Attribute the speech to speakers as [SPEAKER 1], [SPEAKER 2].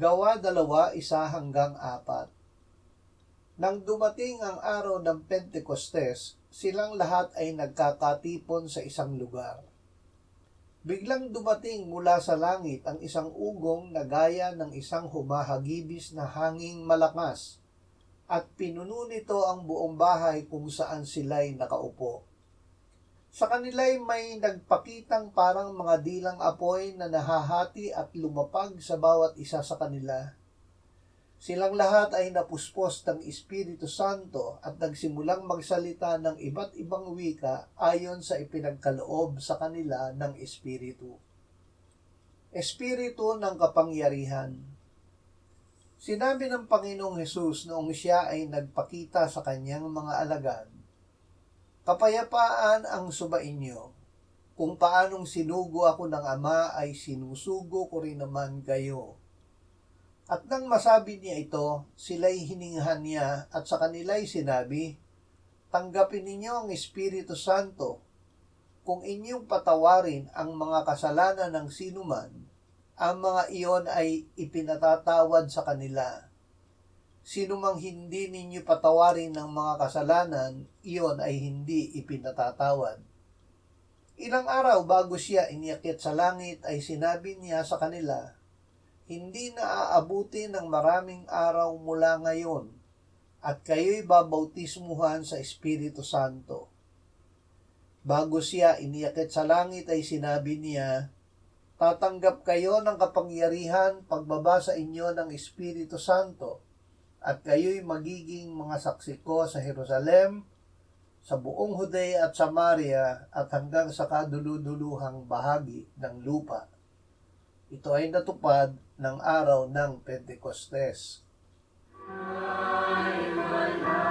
[SPEAKER 1] Gawa 2:1-4. Nang dumating ang araw ng Pentecostes, silang lahat ay nagkakatipon sa isang lugar. Biglang dumating mula sa langit ang isang ugong na gaya ng isang humahagibis na hanging malakas, at pinuno nito ang buong bahay kung saan sila'y nakaupo. Sa kanila'y may nagpakitang parang mga dilang apoy na nahahati at lumapag sa bawat isa sa kanila. Silang lahat ay napuspos ng Espiritu Santo at nagsimulang magsalita ng iba't ibang wika ayon sa ipinagkaloob sa kanila ng Espiritu. Espiritu ng kapangyarihan. Sinabi ng Panginoong Hesus noong siya ay nagpakita sa kanyang mga alagad, "Kapayapaan ang sumainyo. Kung paanong sinugo ako ng Ama ay sinusugo ko rin naman kayo." At nang masabi niya ito, sila'y hininghan niya at sa kanila'y sinabi, "Tanggapin ninyo ang Espiritu Santo. Kung inyong patawarin ang mga kasalanan ng sinuman, ang mga iyon ay ipinatatawad sa kanila. Sino mang hindi ninyo patawarin ng mga kasalanan, iyon ay hindi ipinatatawad." Ilang araw bago siya iniakyat sa langit ay sinabi niya sa kanila, "Hindi na aabuti ng maraming araw mula ngayon, at kayo'y babautismuhan sa Espiritu Santo." Bago siya iniakyat sa langit ay sinabi niya, "Tatanggap kayo ng kapangyarihan pagbaba sa inyo ng Espiritu Santo, at kayo'y magiging mga saksi ko sa Jerusalem, sa buong Judea at Samaria, at hanggang sa kaduluduluhang bahagi ng lupa." Ito ay natupad ng araw ng Pentecostes. Ay, wala.